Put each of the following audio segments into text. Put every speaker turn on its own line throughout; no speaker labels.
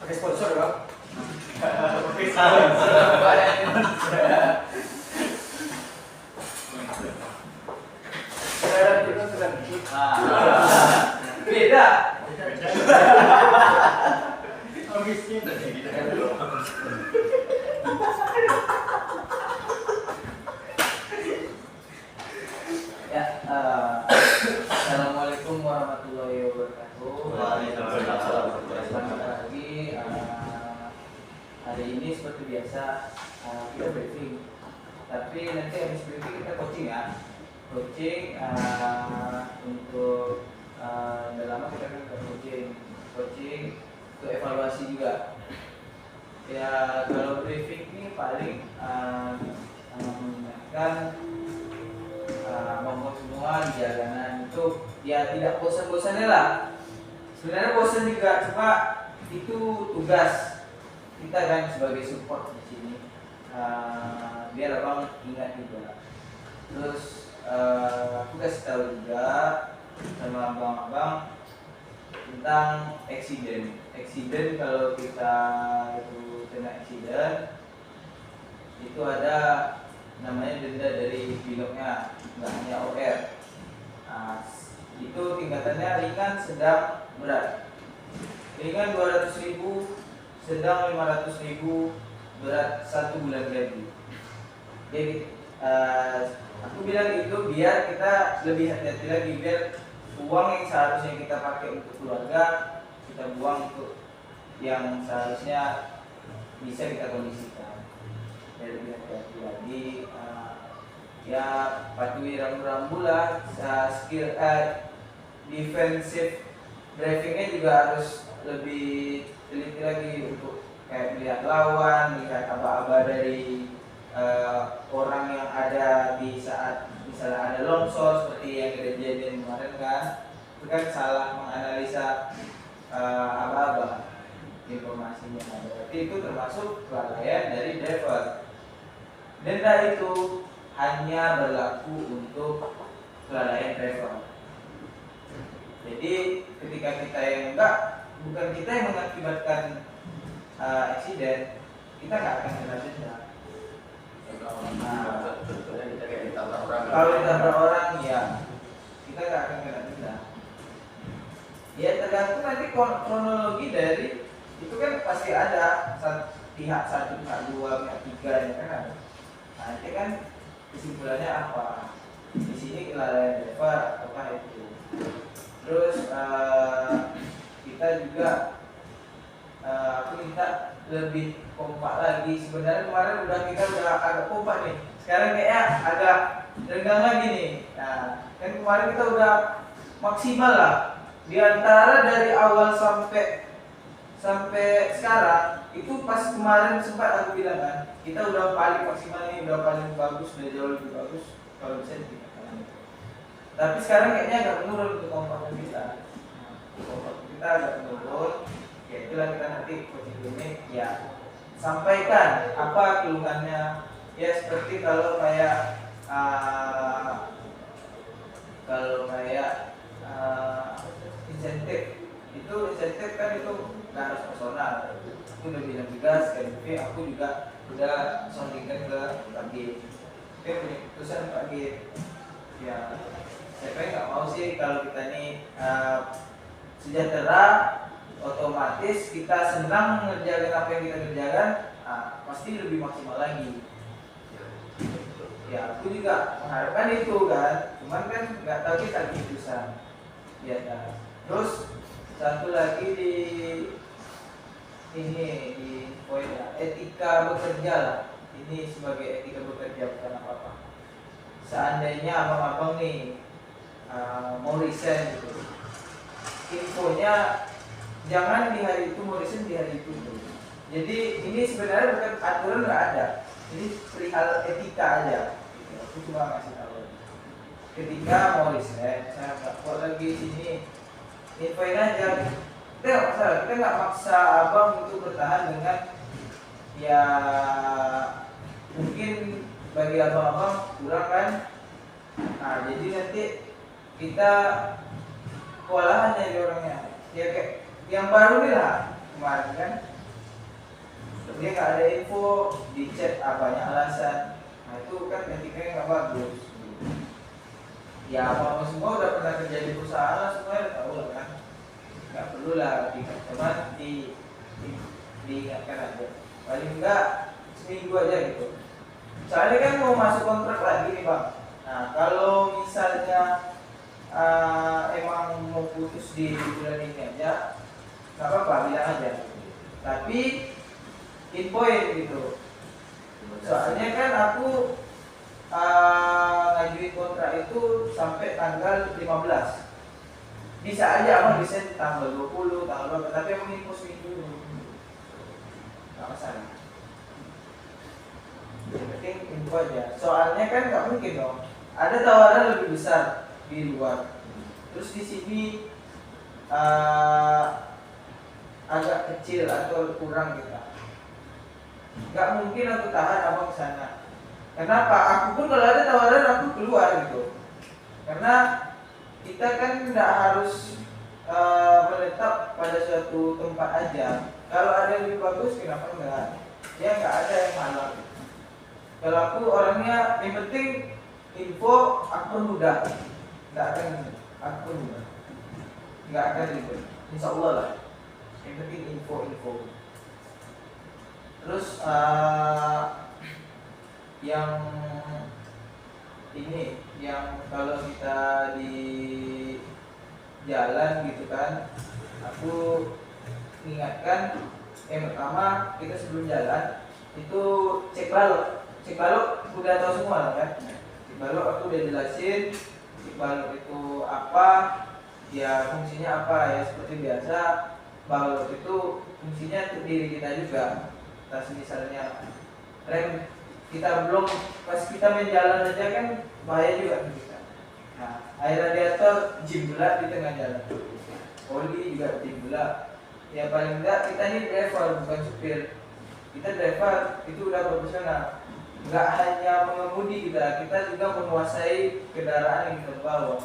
Pakai sponsor ya, Bang.
Pakai sponsor.
Beda. Ya, assalamualaikum warahmatullahi wabarakatuh. Selamat pagi. Hari ini seperti biasa kita briefing. Tapi nanti habis briefing kita coaching ya. Coaching untuk udah lama kita kan coaching untuk evaluasi juga. Ya kalau briefing ini paling mengingatkan ngomong semua di jalanan itu ya tidak bosan-bosannya lah. Sebenarnya bosan juga, cuma itu tugas kita kan sebagai support di sini. Biar abang ingat juga. Terus aku kasih tahu juga sama abang-abang tentang accident. Accident kalau kita itu kena accident itu ada namanya denda dari pilotnya, nggak hanya OR. Itu tingkatannya ringan, sedang, berat. Ringan 200.000, sedang 500.000, berat 1 bulan gaji. Jadi aku bilang itu biar kita lebih hati-hati lagi, biar uang yang seharusnya kita pakai untuk keluarga kita buang untuk yang seharusnya bisa kita kondisikan. Biar lebih hati-hati lagi. Ya patuhi rambu-rambu lah. Skill defensive drivingnya juga harus lebih teliti lagi untuk kayak melihat lawan, melihat aba-aba dari orang yang ada di saat misalnya ada longsor seperti yang kejadian kemarin kan, itu kan salah menganalisa aba-aba informasinya. Berarti itu termasuk kelalaian dari driver. Denda itu hanya berlaku untuk kelalaian driver. Jadi ketika kita yang bukan kita yang mengakibatkan accident, kita nggak akan kena denda. Kalau ditabrak orang ya kita nggak akan kena denda. Ya tergantung nanti kronologi dari itu kan pasti ada pihak 1, pihak 2, pihak 3 ya kan ada. Nah nanti kan kesimpulannya apa? Di sini kelalaian driver ataukah itu? Terus kita juga aku minta lebih kompak lagi. Sebenarnya kemarin kita udah agak kompak nih. Sekarang kayaknya agak renggang lagi nih. Nah, kan kemarin kita udah maksimal lah. Di antara dari awal sampai sekarang itu pas kemarin sempat aku bilang kan, kita udah paling maksimal nih, udah paling bagus, udah jauh lebih bagus kalau bisa ditingkatkan. Tapi sekarang kayaknya agak menurun untuk kompakan kita. Kompak kita agak menurun. Ya itulah kita nanti coaching ini ya sampaikan apa keluhannya. Ya seperti kalau kayak insentif kan itu nggak harus personal. Aku udah bilang juga sekali, aku juga udah soundingkan ke Pak G. Oke, punya keputusan Pak G. Ya, saya nggak mau sih kalau kita ini sejahtera, otomatis kita senang mengerjakan apa yang kita kerjakan, pasti lebih maksimal lagi. Ya, aku juga mengharapkan itu kan, cuman kan nggak tahu kita keputusan. Ya, kan. Terus satu lagi di poin etika bekerja lah. Ini sebagai etika bekerja bukan apa-apa. Seandainya abang-abang nih mau resign gitu, infonya jangan di hari itu mau resign di hari itu. Jadi ini sebenarnya bukan aturan, nggak ada. Ini perihal etika aja. Aku cuma ngasih tahu. Ketika mau resign, saya nggak kuat lagi sini, infoin aja. Kita nggak masalah, kita nggak maksa abang untuk bertahan dengan ya mungkin bagi abang-abang kurang kan. Nah jadi nanti kita kewalahan jadi orangnya. Ya kayak yang baru nih lah kemarin kan dia nggak ada info, di chat banyak alasan. Nah itu kan etikanya nggak bagus. Ya apa semua udah pernah kerja di perusahaan lah, semua udah tahu lah kan. Nggak perlu lah diingatkan aja. Paling enggak seminggu aja gitu. Soalnya kan mau masuk kontrak lagi nih bang. Nah kalau misalnya emang mau putus di bulan ini aja, nggak apa-apa bilang aja. Tapi infoin gitu. Soalnya kan aku ngajuin kontrak itu sampai tanggal 15. Bisa aja abang bisa tanggal 20, tanggal berapa, tapi aku info seminggu dulu. Nggak masalah. Yang penting info aja. Soalnya kan nggak mungkin dong. Ada tawaran lebih besar di luar. Terus di sini agak kecil atau kurang kita. Nggak mungkin aku tahan abang ke sana. Kenapa? Aku pun kalau ada tawaran aku keluar gitu. Karena kita kan nggak harus menetap pada suatu tempat aja. Kalau ada yang lebih bagus, kenapa enggak? Ya nggak ada yang malah. Kalau aku orangnya yang penting info, aku mudah. Nggak akan aku mudah. Nggak akan ribet. Insya Allah lah. Yang penting info. Terus yang ini, yang kalau kita di jalan gitu kan, aku ingatkan yang pertama kita sebelum jalan itu cek balok udah tahu semua kan. Cek balok aku udah jelasin cek balok itu apa, ya fungsinya apa ya, seperti biasa balok itu fungsinya untuk diri kita juga. Tas misalnya rem kita belum, pas kita main jalan aja kan bahaya juga kita. Nah, air radiator jimbulat di tengah jalan, oli juga jimbulat. Ya paling enggak kita ini driver bukan supir. Kita driver itu udah profesional. Enggak hanya mengemudi kita juga menguasai kendaraan yang kita bawa.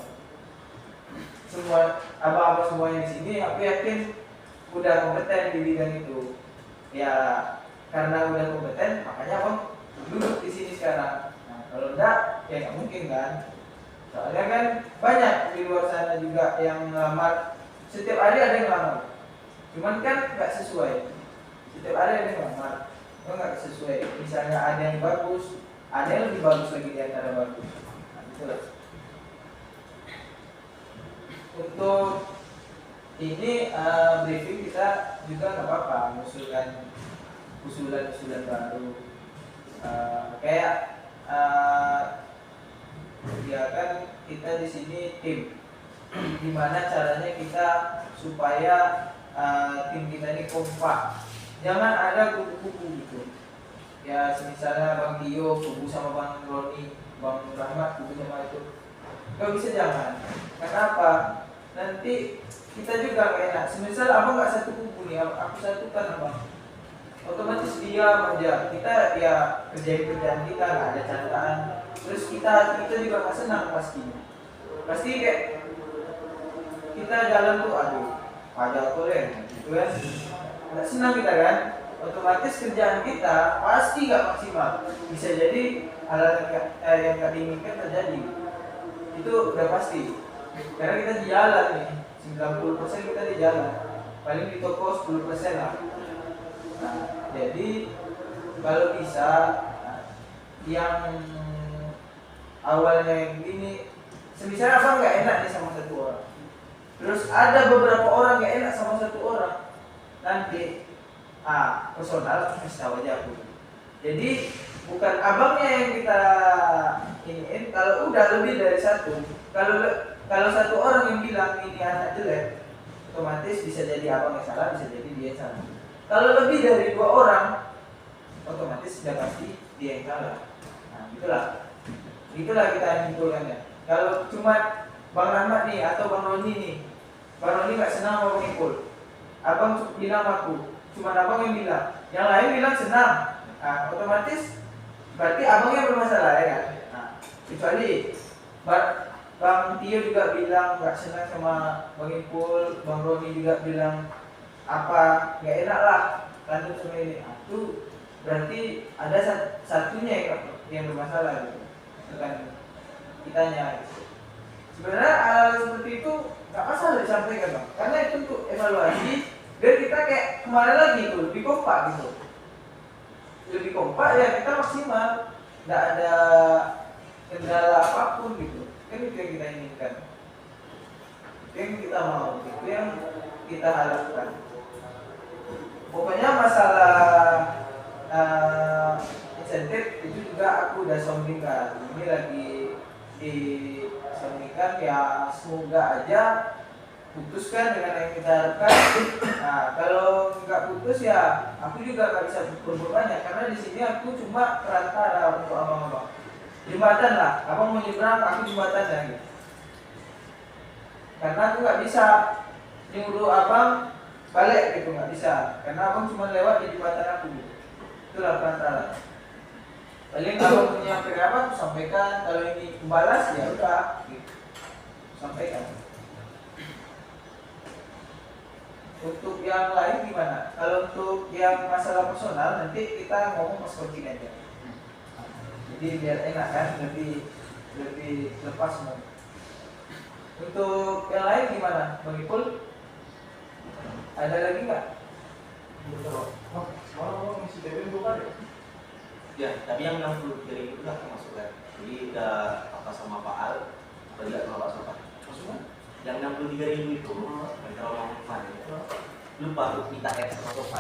Semua abang-abang semuanya di sini aku yakin udah kompeten di bidang itu. Ya karena udah kompeten makanya abang duduk di sini sekarang. Nah, kalau enggak ya nggak mungkin kan. Soalnya kan banyak di luar sana juga yang ngelamar. Setiap hari ada yang ngelamar. Cuman kan nggak sesuai. Setiap hari ada yang ngelamar. Nggak sesuai. Misalnya ada yang bagus, ada yang lebih bagus lagi di antara bagus. Nah, itulah. Untuk ini briefing kita juga nggak apa-apa mengusulkan usulan baru. Kayak ya kan kita di sini tim. Gimana caranya kita supaya tim kita ini kompak. Jangan ada kubu-kubu gitu. Ya misalnya Bang Dio kubu sama Bang Roni, Bang Rahmat kubu sama itu. Gak bisa, jangan. Kenapa? Nanti kita juga gak enak. Semisal abang gak satu kubu nih, aku satukan abang. Otomatis dia kerja, kita ya kerjaan kita nggak ada catatan. Terus kita juga nggak senang pastinya. Pasti kayak kita jalan tuh aduh pajak keren gitu kan, nggak senang kita kan. Otomatis kerjaan kita pasti nggak maksimal. Bisa jadi hal yang nggak diinginkan terjadi. Itu udah pasti. Karena kita di jalan nih, 90% kita di jalan. Paling di toko 10% lah. Nah, jadi kalau bisa yang awalnya yang gini, semisal abang nggak enak nih sama satu orang, terus ada beberapa orang nggak enak sama satu orang, nanti personal kasih tahu aja aku. Jadi bukan abangnya yang kita iniin. Kalau udah lebih dari satu, kalau satu orang yang bilang ini anak jelek, otomatis bisa jadi abang yang salah, bisa jadi dia yang salah. Kalau lebih dari 2 orang, otomatis sudah pasti dia yang kalah. Nah, itulah kita simpulkannya. Kalau cuma Bang Rahmat nih atau Bang Roni nih, Bang Roni nggak senang sama Bang Ipul, abang bilang aku, cuma abang yang bilang, yang lain bilang senang. Nah, otomatis berarti abang yang bermasalah ya kan? Nah, kecuali Bang Tio juga bilang nggak senang sama Bang Ipul, Bang Roni juga bilang apa, nggak enak lah tanduk sama ini. Nah, itu berarti ada satunya yang bermasalah gitu, bukan kitanya gitu. Sebenarnya hal seperti itu nggak masalah disampaikan bang, karena itu untuk evaluasi biar kita kayak kemarin lagi itu lebih kompak gitu, lebih kompak ya kita maksimal, nggak ada kendala apapun gitu, kan itu yang kita inginkan, itu yang kita mau, itu yang kita harapkan. Pokoknya masalah insentif itu juga aku udah soundingkan, ini lagi disoundingkan ya, semoga aja putuskan dengan yang kita harapkan. Nah kalau nggak putus ya aku juga nggak bisa berbuat banyak, karena di sini aku cuma perantara untuk abang-abang, jembatan lah, abang mau nyebrang aku jembatannya gitu. Karena aku nggak bisa nyuruh abang balik gitu, nggak bisa, karena abang cuma lewat di jembatan aku gitu. Itulah perantara. Paling abang punya apa aku sampaikan, kalau ini membalas ya udah gitu, sampaikan. Untuk yang lain gimana? Kalau untuk yang masalah personal nanti kita ngomong pas coaching aja. Jadi biar enak kan, lebih lepas semua. Untuk yang lain gimana? Bang Ipul? Ada lagi nggak?
Mau ngisi BBM bukan ya?
Ya, tapi yang 60 dari itu udah termasuk kan. Jadi udah apa sama Pak Al, apa tidak sama Pak Sopan.
Maksudnya?
Yang 63.000 itu, kalau mau fun, lupa tuh minta sama Sopan.